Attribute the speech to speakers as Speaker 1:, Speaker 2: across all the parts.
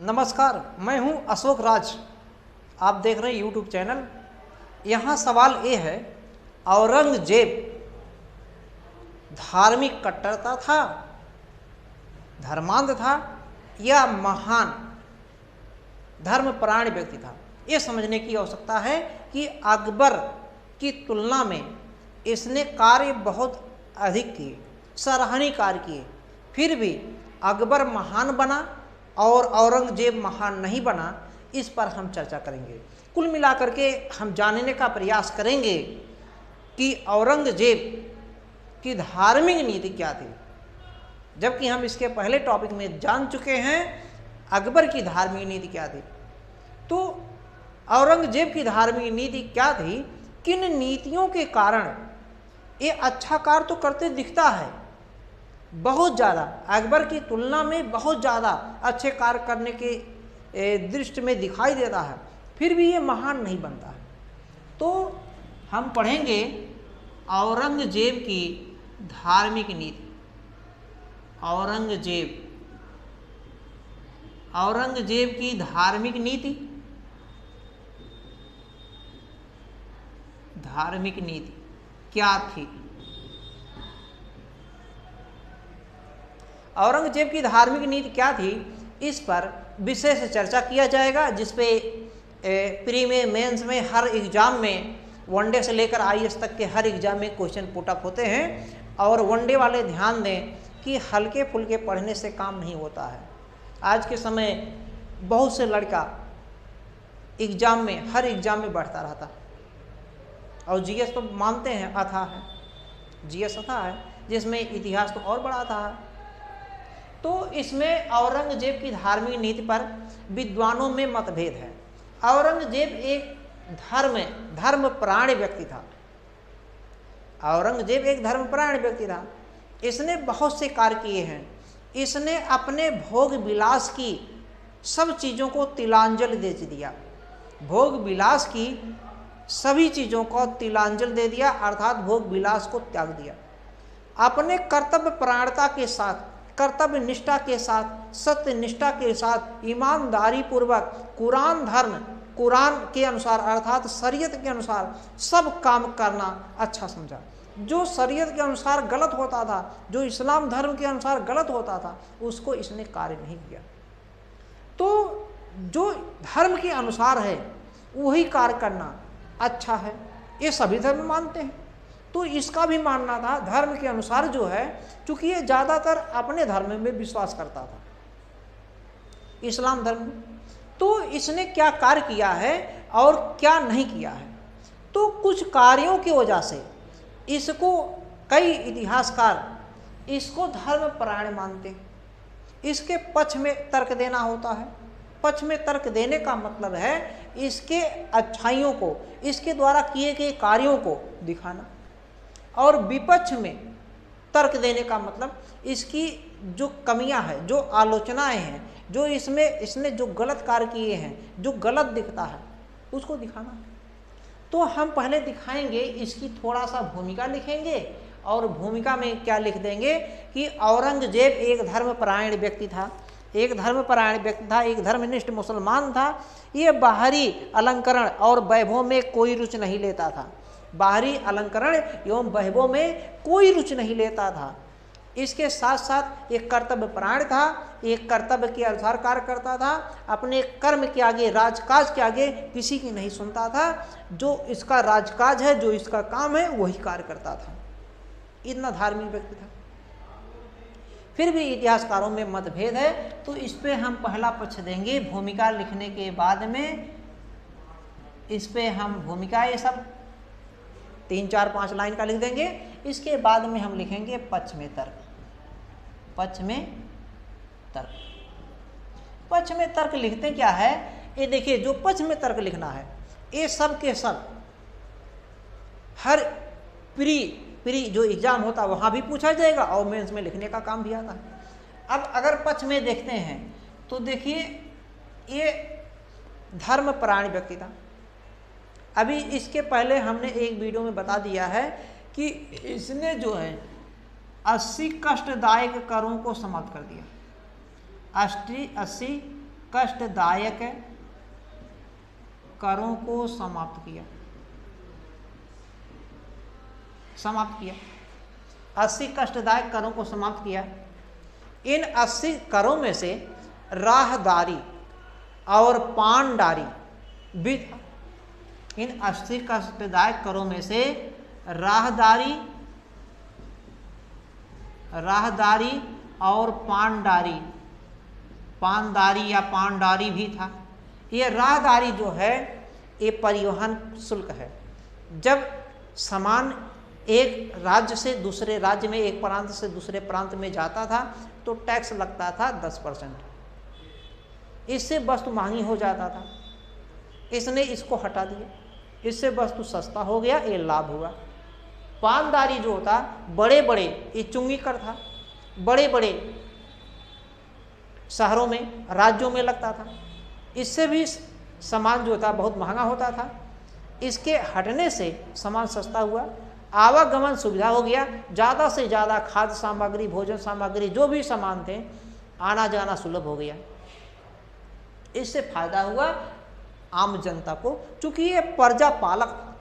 Speaker 1: नमस्कार, मैं हूं अशोक राज। आप देख रहे हैं यूट्यूब चैनल। यहाँ सवाल ये है, औरंगजेब धार्मिक कट्टरता था, धर्मांध था या महान धर्मपरायण व्यक्ति था? ये समझने की आवश्यकता है कि अकबर की तुलना में इसने कार्य बहुत अधिक किए, सराहनीय कार्य किए, फिर भी अकबर महान बना और औरंगजेब महान नहीं बना। इस पर हम चर्चा करेंगे। कुल मिलाकर के हम जानने का प्रयास करेंगे कि औरंगजेब की धार्मिक नीति क्या थी, जबकि हम इसके पहले टॉपिक में जान चुके हैं अकबर की धार्मिक नीति क्या थी। तो औरंगजेब की धार्मिक नीति क्या थी, किन नीतियों के कारण ये अच्छा कार्य तो करते दिखता है, बहुत ज़्यादा अकबर की तुलना में बहुत ज़्यादा अच्छे कार्य करने के दृष्टि में दिखाई देता है, फिर भी ये महान नहीं बनता है। तो हम पढ़ेंगे औरंगजेब की धार्मिक नीति। औरंगजेब की धार्मिक नीति क्या थी? औरंगजेब की धार्मिक नीति क्या थी, इस पर विशेष चर्चा किया जाएगा, जिसपे प्री में, मेंस में, हर एग्जाम में, वनडे से लेकर आईएएस तक के हर एग्जाम में क्वेश्चन पुटअप होते हैं। और वनडे वाले ध्यान दें कि हल्के फुल्के पढ़ने से काम नहीं होता है। आज के समय बहुत से लड़का एग्जाम में, हर एग्जाम में बढ़ता रहता, और जीएस तो मानते हैं अथाह है, जीएस अथाह है, जिसमें इतिहास तो और बड़ा अथाह है। तो इसमें औरंगजेब की धार्मिक नीति पर विद्वानों में मतभेद है। औरंगजेब एक धर्मपरायण व्यक्ति था। औरंगजेब एक धर्मपरायण व्यक्ति था। इसने बहुत से कार्य किए हैं। इसने अपने भोग विलास की सब चीज़ों को तिलांजलि दे दिया। भोग विलास की सभी चीज़ों को तिलांजलि दे दिया, अर्थात भोग विलास को त्याग दिया। अपने कर्तव्य परायणता के साथ, कर्तव्य निष्ठा के साथ, सत्य निष्ठा के साथ, ईमानदारी पूर्वक कुरान के अनुसार अर्थात शरीयत के अनुसार सब काम करना अच्छा समझा। जो शरीयत के अनुसार गलत होता था, जो इस्लाम धर्म के अनुसार गलत होता था, उसको इसने कार्य नहीं किया। तो जो धर्म के अनुसार है वही कार्य करना अच्छा है, ये सभी धर्म मानते हैं। तो इसका भी मानना था धर्म के अनुसार जो है, चूंकि ये ज़्यादातर अपने धर्म में विश्वास करता था, इस्लाम धर्म में। तो इसने क्या कार्य किया है और क्या नहीं किया है, तो कुछ कार्यों की वजह से इसको कई इतिहासकार इसको धर्मपरायण मानते हैं। इसके पक्ष में तर्क देना होता है। पक्ष में तर्क देने का मतलब है इसके अच्छाइयों को, इसके द्वारा किए गए कार्यों को दिखाना, और विपक्ष में तर्क देने का मतलब इसकी जो कमियां हैं, जो आलोचनाएं हैं, जो इसने जो गलत कार्य किए हैं, जो गलत दिखता है, उसको दिखाना। तो हम पहले दिखाएंगे, इसकी थोड़ा सा भूमिका लिखेंगे, और भूमिका में क्या लिख देंगे कि औरंगजेब एक धर्मपरायण व्यक्ति था, एक धर्मनिष्ठ मुसलमान था। ये बाहरी अलंकरण और वैभव में कोई रुचि नहीं लेता था। बाहरी अलंकरण एवं वैभव में कोई रुचि नहीं लेता था। इसके साथ साथ एक कर्तव्य परायण था, एक कर्तव्य के अनुसार कार्य करता था। अपने कर्म के आगे, राजकाज के आगे किसी की नहीं सुनता था। जो इसका राजकाज है, जो इसका काम है, वही कार्य करता था। इतना धार्मिक व्यक्ति था। फिर भी इतिहासकारों में मतभेद है, तो इस पे हम पहला पक्ष देंगे। भूमिका लिखने के बाद में इस पे हम भूमिका, ये सब 3, 4, 5 लाइन का लिख देंगे। इसके बाद में हम लिखेंगे पक्ष में तर्क। पक्ष में तर्क लिखते क्या है, ये देखिए, जो पक्ष में तर्क लिखना है, ये सब के सब हर प्री जो एग्जाम होता है वहाँ भी पूछा जाएगा, और मेंस में लिखने का काम भी आता है। अब अगर पक्ष में देखते हैं तो देखिए, ये धर्मपरायण व्यक्ति था। अभी इसके पहले हमने एक वीडियो में बता दिया है कि इसने जो है 80 कष्टदायक करों को समाप्त कर दिया। 80 कष्टदायक करों को समाप्त किया। 80 कष्टदायक करों को समाप्त किया। इन 80 करों में से राहदारी और पानदारी भी था। इन 80 कष्टदायक करों में से राहदारी और पानदारी या पानदारी भी था। ये राहदारी जो है ये परिवहन शुल्क है। जब सामान एक राज्य से दूसरे राज्य में, एक प्रांत से दूसरे प्रांत में जाता था तो टैक्स लगता था 10%। इससे वस्तु महंगी हो जाता था। इसने इसको हटा दिया, इससे वस्तु सस्ता हो गया, ये लाभ हुआ। पानदारी जो होता बड़े बड़े, ये चुंगी कर था, बड़े बड़े शहरों में, राज्यों में लगता था। इससे भी सामान जो था बहुत महंगा होता था। इसके हटने से सामान सस्ता हुआ, आवागमन सुविधा हो गया। ज़्यादा से ज़्यादा खाद्य सामग्री, भोजन सामग्री, जो भी सामान थे, आना जाना सुलभ हो गया। इससे फायदा हुआ आम जनता को। चूंकि ये प्रजा पालक था,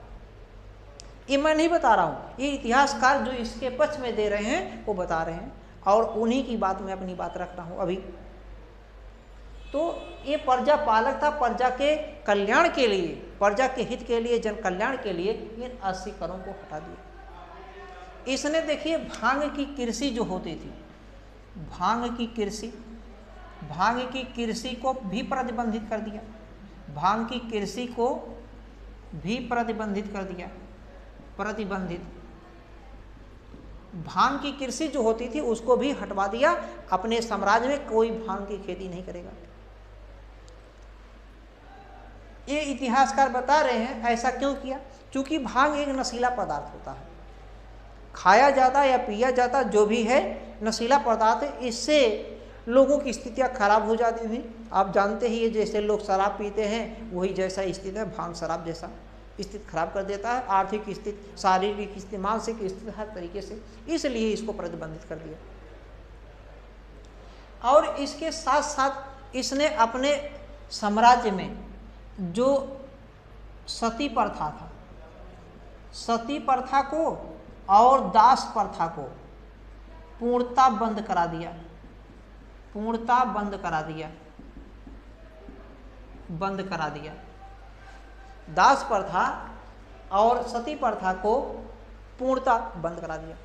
Speaker 1: ये मैं नहीं बता रहा हूँ, ये इतिहासकार जो इसके पक्ष में दे रहे हैं वो बता रहे हैं, और उन्हीं की बात में अपनी बात रख रहा हूँ अभी। तो ये प्रजा पालक था, प्रजा के कल्याण के लिए, प्रजा के हित के लिए, जन कल्याण के लिए इन 80 करों को हटा दिया। इसने देखिए भांग की कृषि जो होती थी, भांग की कृषि को भी प्रतिबंधित कर दिया। भांग की कृषि को भी प्रतिबंधित कर दिया। भांग की कृषि जो होती थी उसको भी हटवा दिया। अपने साम्राज्य में कोई भांग की खेती नहीं करेगा। ये इतिहासकार बता रहे हैं ऐसा क्यों किया। क्योंकि भांग एक नशीला पदार्थ होता है, खाया जाता या पिया जाता जो भी है नशीला पदार्थ है। इससे लोगों की स्थितियां खराब हो जाती थी। आप जानते ही, जैसे लोग शराब पीते हैं वही जैसा स्थिति है, भांग शराब जैसा स्थिति खराब कर देता है। आर्थिक स्थिति, शारीरिक स्थिति, मानसिक स्थिति, हर तरीके से। इसलिए इसको प्रतिबंधित कर दिया। और इसके साथ साथ इसने अपने साम्राज्य में जो सती प्रथा था, सती प्रथा को और दास प्रथा को पूर्णतः बंद करा दिया। दास प्रथा और सती प्रथा को पूर्णतः बंद करा दिया।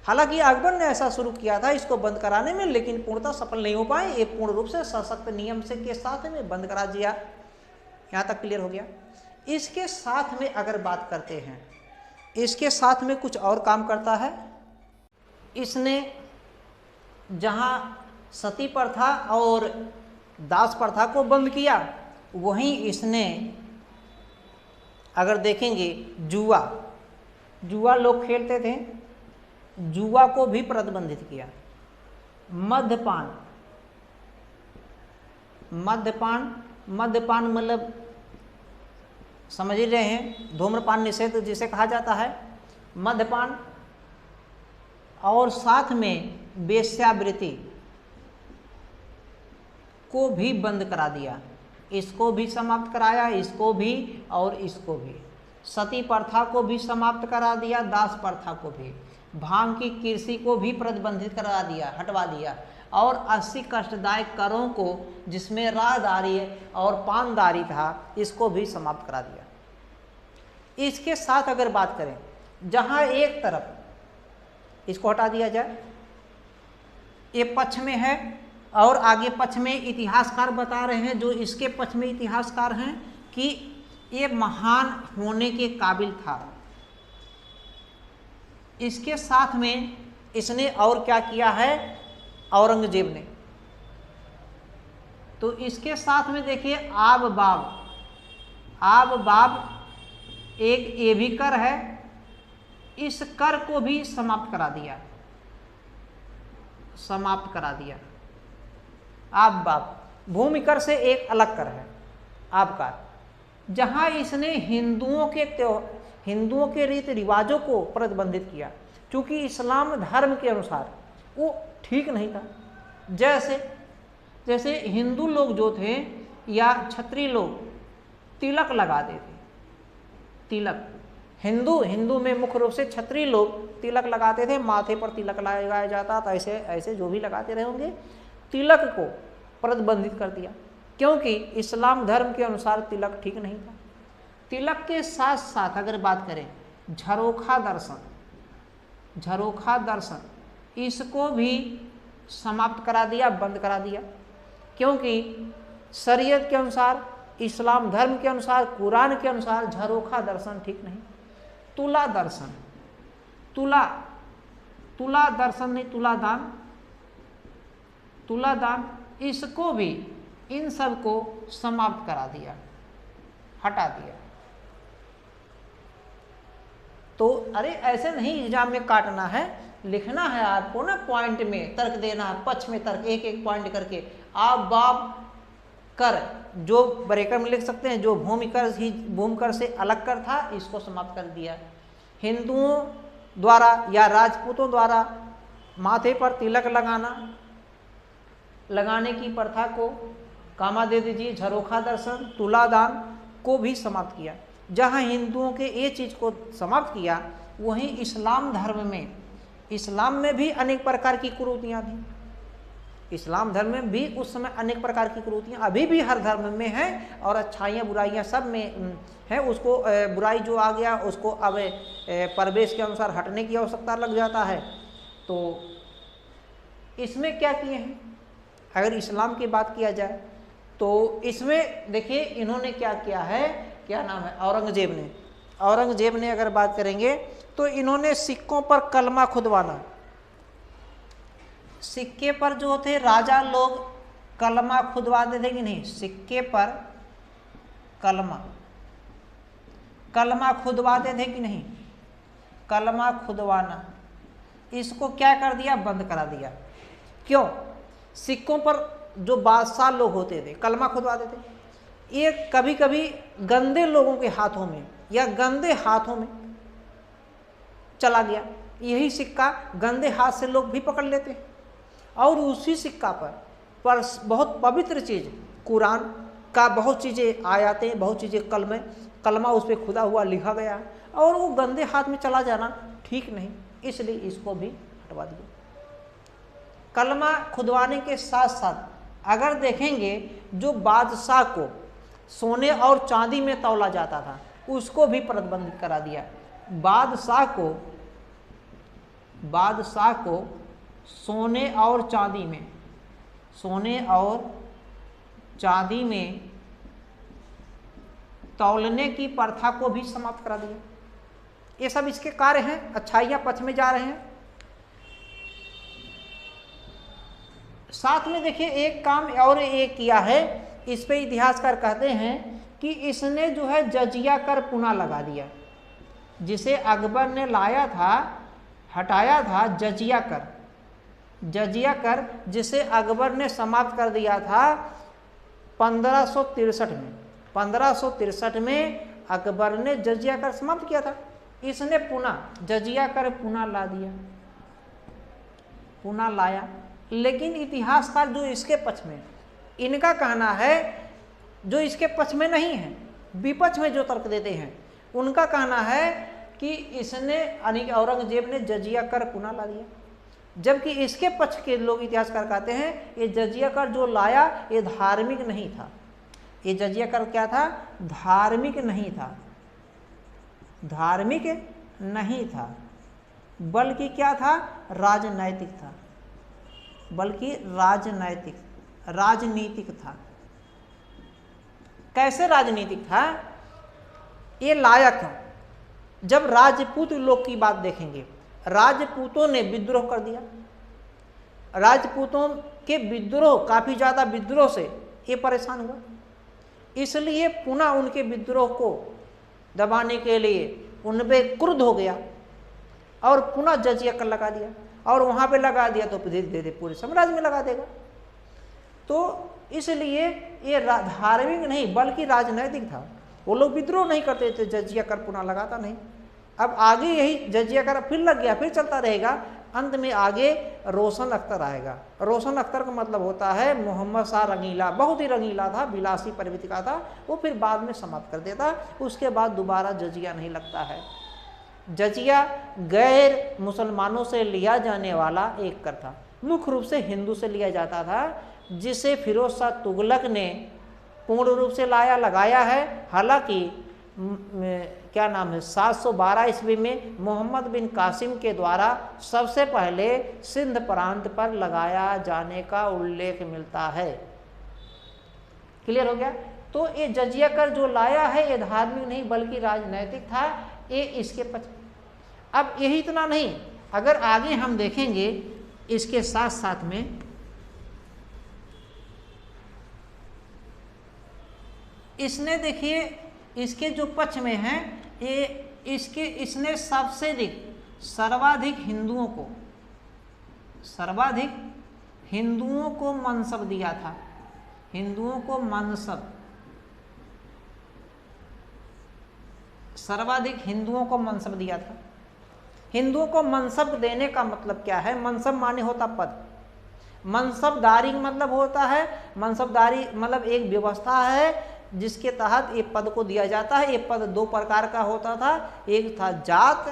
Speaker 1: हालांकि अकबर ने ऐसा शुरू किया था इसको बंद कराने में, लेकिन पूर्णतः सफल नहीं हो पाए। ये पूर्ण रूप से सशक्त नियम से के साथ में बंद करा दिया। यहाँ तक क्लियर हो गया। इसके साथ में अगर बात करते हैं, इसके साथ में कुछ और काम करता है। इसने जहाँ सती प्रथा और दास प्रथा को बंद किया, वहीं इसने अगर देखेंगे जुआ लोग खेलते थे, जुआ को भी प्रतिबंधित किया। मद्यपान मतलब समझ ही रहे हैं, धूम्रपान निषेध जिसे कहा जाता है, मद्यपान। और साथ में वेश्यावृत्ति को भी बंद करा दिया। इसको भी समाप्त कराया, इसको भी और इसको भी। सती प्रथा को भी समाप्त करा दिया, दास प्रथा को भी। भांग की कृषि को भी प्रतिबंधित करा दिया, हटवा दिया। और 80 कष्टदायक करों को, जिसमें राहदारी और पानदारी था, इसको भी समाप्त करा दिया। इसके साथ अगर बात करें, जहां एक तरफ इसको हटा दिया जाए, ये पक्ष में है, और आगे पक्ष में इतिहासकार बता रहे हैं, जो इसके पक्ष में इतिहासकार हैं, कि ये महान होने के काबिल था। इसके साथ में इसने और क्या किया है औरंगजेब ने, तो इसके साथ में देखिए आब बाब एक ये भी कर है, इस कर को भी समाप्त करा दिया। आब बाब भूमि कर से एक अलग कर है आबकार, जहां इसने हिंदुओं के रीति रिवाजों को प्रतिबंधित किया, क्योंकि इस्लाम धर्म के अनुसार वो ठीक नहीं था। जैसे जैसे हिंदू लोग जो थे या क्षत्रिय लोग तिलक लगाते थे, तिलक हिंदू में मुख्य रूप से क्षत्रिय लोग तिलक लगाते थे, माथे पर तिलक लगाया जाता था, ऐसे ऐसे जो भी लगाते रहे होंगे। तिलक को प्रतिबंधित कर दिया क्योंकि इस्लाम धर्म के अनुसार तिलक ठीक नहीं था। तिलक के साथ साथ अगर बात करें झरोखा दर्शन इसको भी समाप्त करा दिया, बंद करा दिया, क्योंकि शरीयत के अनुसार, इस्लाम धर्म के अनुसार, कुरान के अनुसार झरोखा दर्शन ठीक नहीं। तुला दर्शन, तुला दर्शन नहीं, तुला दान इसको भी, इन सब को समाप्त करा दिया, हटा दिया। तो अरे ऐसे नहीं एग्जाम में काटना है, लिखना है आपको ना, पॉइंट में तर्क देना है, पक्ष में तर्क, एक एक पॉइंट करके। आप बाप कर जो ब्रेकर में लिख सकते हैं, जो भूमिकर से अलग कर था इसको समाप्त कर दिया। हिंदुओं द्वारा या राजपूतों द्वारा माथे पर तिलक लगाने की प्रथा को कामादे दीजिए, झरोखा दर्शन, तुलादान को भी समाप्त किया। जहाँ हिंदुओं के ये चीज़ को समाप्त किया, वहीं इस्लाम में भी अनेक प्रकार की कुरीतियाँ थी। इस्लाम धर्म में भी उस समय अनेक प्रकार की कुरीतियाँ अभी भी हर धर्म में हैं, और अच्छाइयाँ बुराइयाँ सब में है। उसको बुराई जो आ गया उसको अब परिवेश के अनुसार हटने की आवश्यकता लग जाता है। तो इसमें क्या किए हैं, अगर इस्लाम की बात किया जाए तो इसमें देखिए इन्होंने क्या किया है, क्या नाम है, औरंगजेब ने अगर बात करेंगे तो इन्होंने सिक्कों पर कलमा खुदवाना, सिक्के पर जो थे राजा लोग कलमा खुदवाते थे कि नहीं, सिक्के पर कलमा खुदवाते थे कि नहीं, कलमा खुदवाना इसको क्या कर दिया, बंद करा दिया। क्यों? सिक्कों पर जो बादशाह लोग होते थे कलमा खुदवाते थे, ये कभी कभी गंदे लोगों के हाथों में या गंदे हाथों में चला गया, यही सिक्का गंदे हाथ से लोग भी पकड़ लेते हैं, और उसी सिक्का पर बहुत पवित्र चीज़ कुरान का बहुत चीज़ें आयातें, बहुत चीज़ें कलमा उस पर खुदा हुआ लिखा गया, और वो गंदे हाथ में चला जाना ठीक नहीं, इसलिए इसको भी हटवा दिया। कलमा खुदवाने के साथ साथ अगर देखेंगे जो बादशाह को सोने और चांदी में तौला जाता था उसको भी प्रतिबंधित करा दिया। बादशाह को सोने और चांदी में तौलने की प्रथा को भी समाप्त करा दिया। ये सब इसके कार्य हैं, अच्छाइयाँ पक्ष में जा रहे हैं। साथ में देखिए एक काम और एक किया है, इस पे इतिहासकार कहते हैं कि इसने जो है जजिया कर पुनः लगा दिया, जिसे अकबर ने लाया था, हटाया था जजिया कर जिसे अकबर ने समाप्त कर दिया था 1563 में अकबर ने जजिया कर समाप्त किया था। इसने पुनः जजिया कर पुनः लाया। लेकिन इतिहासकार जो इसके पक्ष में, इनका कहना है, जो इसके पक्ष में नहीं है, विपक्ष में जो तर्क देते हैं, उनका कहना है कि इसने यानी औरंगजेब ने जजिया कर पुनः ला दिया, जबकि इसके पक्ष के लोग इतिहासकार कहते हैं ये जजिया कर जो लाया ये धार्मिक नहीं था। ये जजिया कर क्या था? धार्मिक नहीं था, बल्कि क्या था? राजनीतिक था। कैसे राजनीतिक था? ये लाया क्यों? जब राजपूत लोग की बात देखेंगे, राजपूतों ने विद्रोह कर दिया, राजपूतों के विद्रोह, काफी ज्यादा विद्रोह से ये परेशान हुआ, इसलिए पुनः उनके विद्रोह को दबाने के लिए उनपे क्रुद्ध हो गया और पुनः जजिया कर लगा दिया, और वहां पे लगा दिया तो धीरे धीरे पूरे साम्राज्य में लगा देगा। तो इसलिए ये धार्मिक नहीं बल्कि राजनैतिक था। वो लोग विद्रोह नहीं करते थे, जजिया कर पुनः लगाता नहीं। अब आगे यही जजिया कर फिर लग गया, फिर चलता रहेगा, अंत में आगे रोशन अख्तर आएगा। रोशन अख्तर का मतलब होता है मोहम्मद शाह रंगीला, बहुत ही रंगीला था, विलासी प्रवृत्ति का था, वो फिर बाद में समाप्त कर देता। उसके बाद दोबारा जजिया नहीं लगता है। जजिया गैर मुसलमानों से लिया जाने वाला एक कर था, मुख्य रूप से हिंदू से लिया जाता था, जिसे फिरोज शाह तुगलक ने पूर्ण रूप से लगाया है। हालांकि क्या नाम है 712 ईस्वी में मोहम्मद बिन कासिम के द्वारा सबसे पहले सिंध प्रांत पर लगाया जाने का उल्लेख मिलता है। क्लियर हो गया। तो ये जजिया कर जो लाया है ये धार्मिक नहीं बल्कि राजनैतिक था, ये इसके अब यही इतना नहीं, अगर आगे हम देखेंगे इसके साथ साथ में इसने देखिए इसके जो पक्ष में है ये इसने सर्वाधिक हिंदुओं को मनसब दिया था। हिंदुओं को मनसब, सर्वाधिक हिंदुओं को मनसब दिया था। हिंदुओं को मनसब देने का मतलब क्या है? मनसब माने होता पद, मनसबदारी मतलब होता है, मनसबदारी मतलब एक व्यवस्था है जिसके तहत ये पद को दिया जाता है। ये पद दो प्रकार का होता था, एक था जात,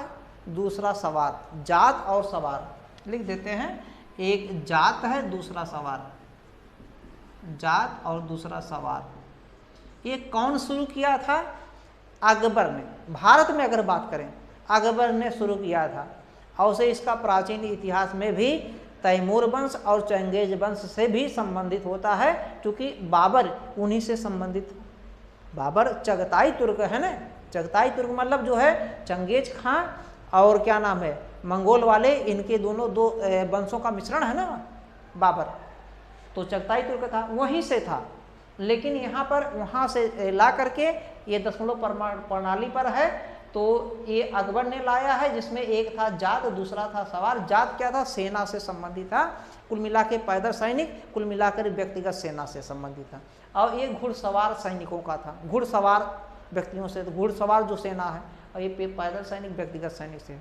Speaker 1: दूसरा सवार। जात और सवार लिख देते हैं, एक जात है दूसरा सवार, जात और दूसरा सवार। ये कौन शुरू किया था? अकबर ने। भारत में अगर बात करें अकबर ने शुरू किया था, और से इसका प्राचीन इतिहास में भी तैमूर वंश और चंगेज वंश से भी संबंधित होता है, क्योंकि बाबर उन्हीं से संबंधित। बाबर चगताई तुर्क है ना, चगताई तुर्क मतलब जो है चंगेज खां और क्या नाम है मंगोल वाले, इनके दोनों दो वंशों का मिश्रण है ना बाबर, तो चगताई तुर्क था, वहीं से था। लेकिन यहाँ पर वहाँ से ला करके ये दशमलव प्रणाली पर है, तो ये अकबर ने लाया है, जिसमें एक था जात दूसरा था सवार। जात क्या था? सेना से संबंधित था, कुल मिला के पैदल सैनिक, कुल मिलाकर व्यक्तिगत सेना से संबंधित था। और ये घुड़सवार सैनिकों का था, घुड़सवार व्यक्तियों से, तो घुड़सवार जो सेना है, और ये पैदल सैनिक व्यक्तिगत सैनिक से है।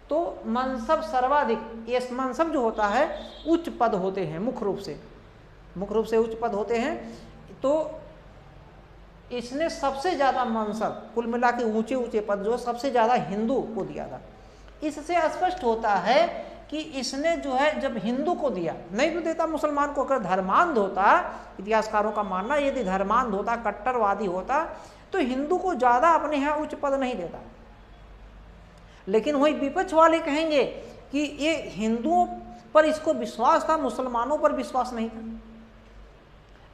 Speaker 1: तो मनसब सर्वाधिक, ये मनसब जो होता है उच्च पद होते हैं, मुख्य रूप से उच्च पद होते हैं। तो इसने सबसे ज्यादा मनसब, कुल मिला के ऊंचे ऊंचे पद जो सबसे ज्यादा हिंदू को दिया था। इससे स्पष्ट होता है कि इसने जो है जब हिंदू को दिया, नहीं तो देता मुसलमान को। अगर धर्मांध होता, इतिहासकारों का मानना यदि धर्मांध होता, कट्टरवादी होता, तो हिंदू को ज्यादा अपने यहाँ उच्च पद नहीं देता। लेकिन वही विपक्ष वाले कहेंगे कि ये हिंदुओं पर इसको विश्वास था, मुसलमानों पर विश्वास नहीं था।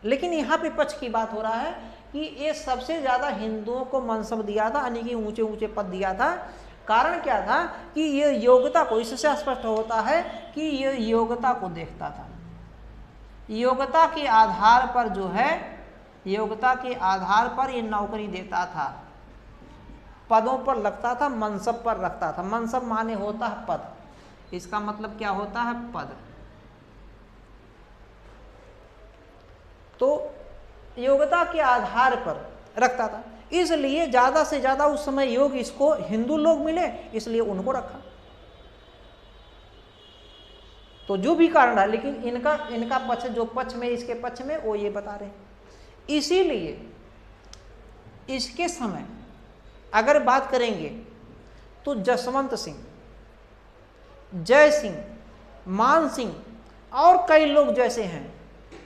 Speaker 1: लेकिन यहाँ पे पक्ष की बात हो रहा है कि ये सबसे ज्यादा हिंदुओं को मनसब दिया था, यानी कि ऊंचे ऊंचे पद दिया था। कारण क्या था कि ये योग्यता को, इससे स्पष्ट होता है कि ये योग्यता को देखता था। योग्यता के आधार पर जो है, योग्यता के आधार पर ये नौकरी देता था, पदों पर लगता था, मनसब पर रखता था। मनसब माने होता है पद, इसका मतलब क्या होता है? पद। तो योग्यता के आधार पर रखता था, इसलिए ज्यादा से ज्यादा उस समय योग इसको हिंदू लोग मिले, इसलिए उनको रखा। तो जो भी कारण है, लेकिन इनका पक्ष, जो पक्ष में, इसके पक्ष में, वो ये बता रहे हैं। इसीलिए इसके समय अगर बात करेंगे तो जसवंत सिंह, जय सिंह, मान सिंह और कई लोग जैसे हैं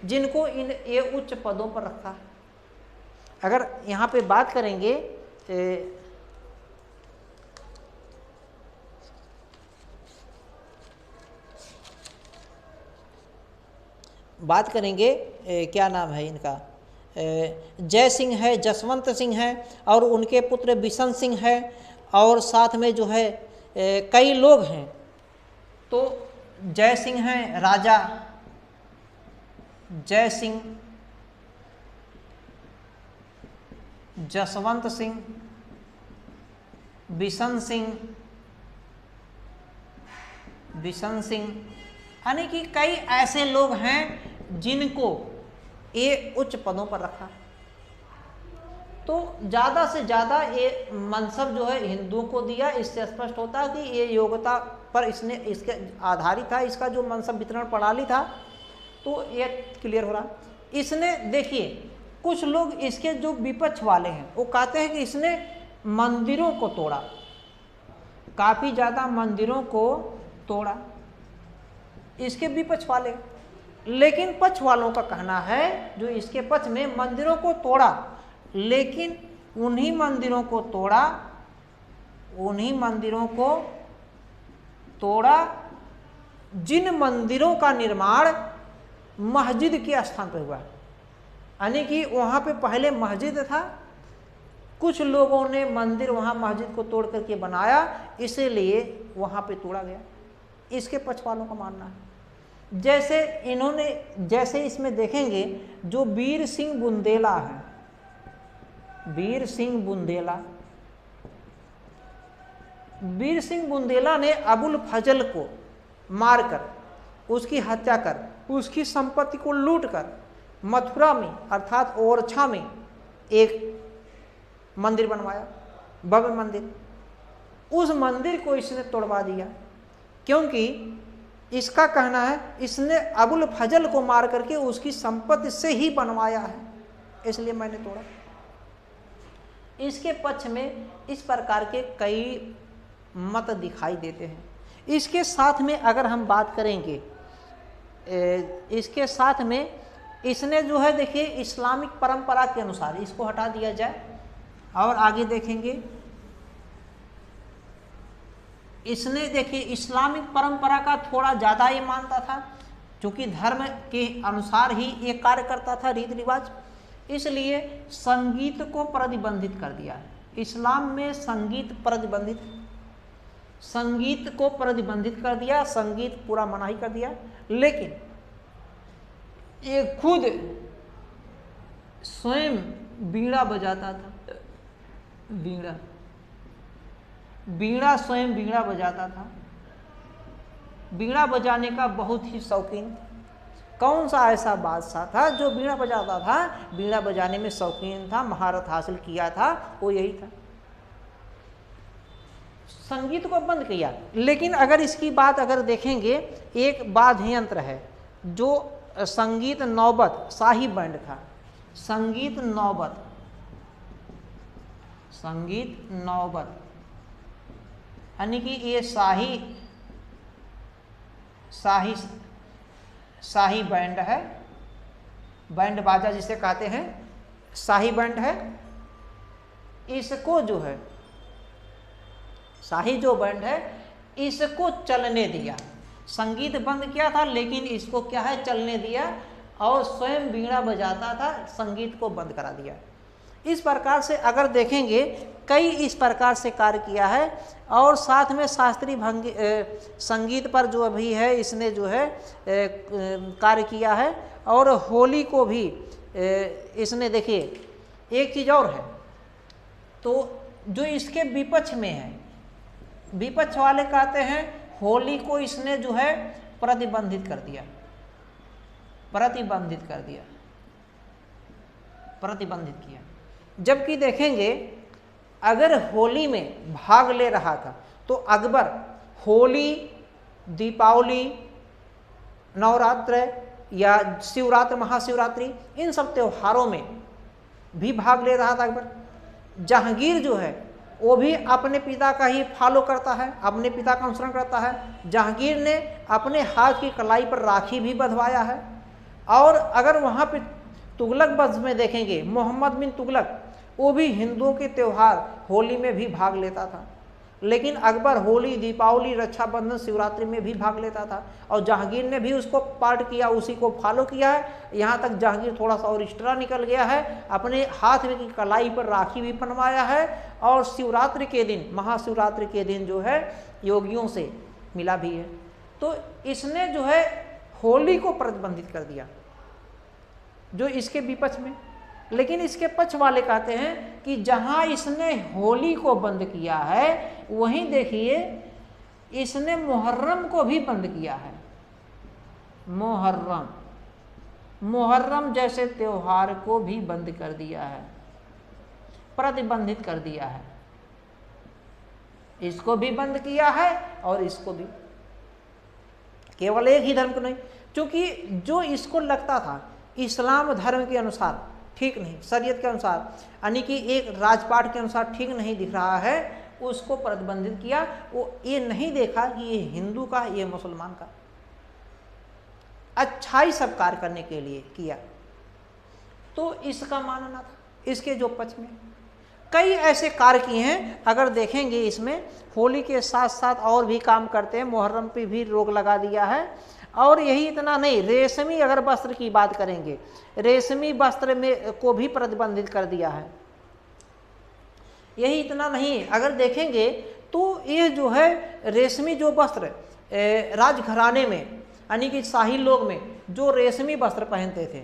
Speaker 1: जिनको ये उच्च पदों पर रखा है। अगर यहाँ पे बात करेंगे क्या नाम है इनका, जय सिंह है, जसवंत सिंह है, और उनके पुत्र बिशन सिंह है, और साथ में जो है कई लोग हैं। तो जय सिंह है राजा, जय सिंह, जसवंत सिंह, बिशन सिंह, यानी कि कई ऐसे लोग हैं जिनको ये उच्च पदों पर रखा। तो ज़्यादा से ज़्यादा ये मनसब जो है हिंदुओं को दिया। इससे स्पष्ट होता है कि ये योग्यता पर इसने इसके आधारित था, इसका जो मनसब वितरण प्रणाली था, तो ये क्लियर हो रहा। इसने देखिए कुछ लोग इसके जो विपक्ष वाले हैं वो कहते हैं कि इसने मंदिरों को तोड़ा, काफ़ी ज़्यादा मंदिरों को तोड़ा, इसके विपक्ष वाले। लेकिन पक्ष वालों का कहना है जो इसके पक्ष में मंदिरों को तोड़ा, लेकिन उन्हीं मंदिरों को तोड़ा, उन्हीं मंदिरों को तोड़ा जिन मंदिरों का निर्माण मस्जिद के स्थान पर हुआ, यानी कि वहाँ पे पहले मस्जिद था, कुछ लोगों ने मंदिर वहाँ मस्जिद को तोड़ करके बनाया, इसीलिए वहाँ पे तोड़ा गया, इसके पक्ष वालों का मानना है। जैसे इसमें देखेंगे जो वीर सिंह बुंदेला है, वीर सिंह बुंदेला ने अबुल फजल को मारकर, उसकी हत्या कर, उसकी संपत्ति को लूटकर मथुरा में अर्थात ओरछा में एक मंदिर बनवाया, भव्य मंदिर। उस मंदिर को इसने तोड़वा दिया, क्योंकि इसका कहना है इसने अबुल फजल को मार करके उसकी संपत्ति से ही बनवाया है, इसलिए मैंने तोड़ा। इसके पक्ष में इस प्रकार के कई मत दिखाई देते हैं। इसके साथ में अगर हम बात करेंगे, इसके साथ में इसने जो है देखिए इस्लामिक परंपरा के अनुसार इसको हटा दिया जाए और आगे देखेंगे, इसने देखिए इस्लामिक परंपरा का थोड़ा ज़्यादा ये मानता था, क्योंकि धर्म के अनुसार ही ये कार्य करता था, रीति रिवाज, इसलिए संगीत को प्रतिबंधित कर दिया है। इस्लाम में संगीत को प्रतिबंधित कर दिया, संगीत पूरा मना ही कर दिया। लेकिन ये खुद स्वयं बीड़ा बजाता था, बीड़ा स्वयं बीड़ा बजाता था, बीड़ा बजाने का बहुत ही शौकीन। कौन सा ऐसा बादशाह था जो बीड़ा बजाता था, बीड़ा बजाने में शौकीन था, महारत हासिल किया था, वो यही था। संगीत को बंद किया। लेकिन अगर इसकी बात अगर देखेंगे, एक वाद्य यंत्र है जो संगीत नौबत शाही बैंड था, संगीत नौबत यानी कि ये शाही बैंड है, बैंड बाजा जिसे कहते हैं, शाही बैंड है। इसको जो है शाही जो बैंड है इसको चलने दिया, संगीत बंद किया था लेकिन इसको क्या है चलने दिया, और स्वयं बीड़ा बजाता था, संगीत को बंद करा दिया। इस प्रकार से अगर देखेंगे कई इस प्रकार से कार्य किया है। और साथ में शास्त्रीय संगीत पर जो अभी है इसने जो है कार्य किया है। और होली को भी इसने देखिए एक चीज़ और है, तो जो इसके विपक्ष में है, विपक्ष वाले कहते हैं होली को इसने जो है प्रतिबंधित कर दिया, प्रतिबंधित किया। जबकि देखेंगे अगर होली में भाग ले रहा था तो अकबर होली, दीपावली, नवरात्र या शिवरात्रि, महाशिवरात्रि, इन सब त्योहारों में भी भाग ले रहा था अकबर। जहांगीर जो है वो भी अपने पिता का ही फॉलो करता है, अपने पिता का अनुसरण करता है। जहांगीर ने अपने हाथ की कलाई पर राखी भी बंधवाया है। और अगर वहाँ पे तुगलक वंश में देखेंगे, मोहम्मद बिन तुगलक, वो भी हिंदुओं के त्यौहार होली में भी भाग लेता था। लेकिन अकबर होली, दीपावली, रक्षाबंधन, शिवरात्रि में भी भाग लेता था। और जहांगीर ने भी उसको पार्ट किया, उसी को फॉलो किया है। यहाँ तक जहांगीर थोड़ा सा और एक्स्ट्रा निकल गया है, अपने हाथ में की कलाई पर राखी भी बनवाया है। और शिवरात्रि के दिन, महाशिवरात्रि के दिन जो है योगियों से मिला भी है। तो इसने जो है होली को प्रतिबंधित कर दिया, जो इसके विपक्ष में। लेकिन इसके पक्ष वाले कहते हैं कि जहां इसने होली को बंद किया है वहीं देखिए इसने मुहर्रम को भी बंद किया है। मुहर्रम जैसे त्योहार को भी बंद कर दिया है, प्रतिबंधित कर दिया है। इसको भी बंद किया है और इसको भी। केवल एक ही धर्म को नहीं, क्योंकि जो इसको लगता था इस्लाम धर्म के अनुसार ठीक नहीं, शरीयत के अनुसार यानी कि एक राजपाट के अनुसार ठीक नहीं दिख रहा है, उसको प्रतिबंधित किया। वो ये नहीं देखा कि ये हिंदू का, ये मुसलमान का, अच्छाई सब कार्य करने के लिए किया। तो इसका मानना था, इसके जो पक्ष में कई ऐसे कार्य किए हैं। अगर देखेंगे इसमें होली के साथ साथ और भी काम करते हैं, मुहर्रम पे भी रोक लगा दिया है। और यही इतना नहीं, रेशमी अगर वस्त्र की बात करेंगे, रेशमी वस्त्र में को भी प्रतिबंधित कर दिया है। यही इतना नहीं, अगर देखेंगे तो ये जो है रेशमी जो वस्त्र राजघराने में यानी कि शाही लोग में जो रेशमी वस्त्र पहनते थे,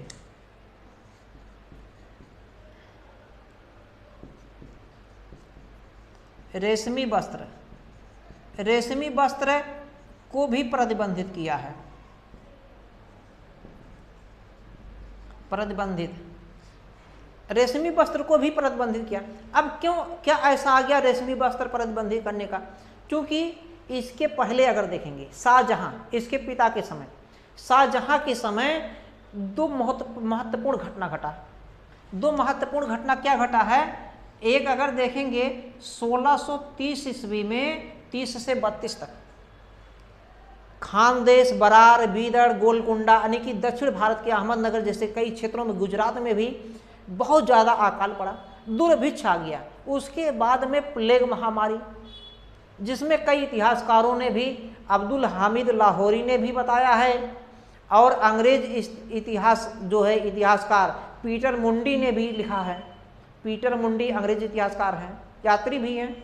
Speaker 1: रेशमी वस्त्र को भी प्रतिबंधित किया है, प्रतिबंधित रेशमी वस्त्र को भी प्रतिबंधित किया। अब क्यों, क्या ऐसा आ गया रेशमी वस्त्र प्रतिबंधित करने का? क्योंकि इसके पहले अगर देखेंगे शाहजहां, इसके पिता के समय, शाहजहां के समय दो महत्वपूर्ण घटना घटा। दो महत्वपूर्ण घटना क्या घटा है? एक अगर देखेंगे 1630 ईस्वी में 30 से 32 तक खानदेश, बरार, बीदर, गोलकुंडा यानी कि दक्षिण भारत के अहमदनगर जैसे कई क्षेत्रों में, गुजरात में भी बहुत ज़्यादा अकाल पड़ा, दुर्भिक्ष आ गया। उसके बाद में प्लेग महामारी, जिसमें कई इतिहासकारों ने भी, अब्दुल हामिद लाहौरी ने भी बताया है, और अंग्रेज इतिहास जो है इतिहासकार पीटर मुंडी ने भी लिखा है। पीटर मुंडी अंग्रेज इतिहासकार हैं, यात्री भी हैं।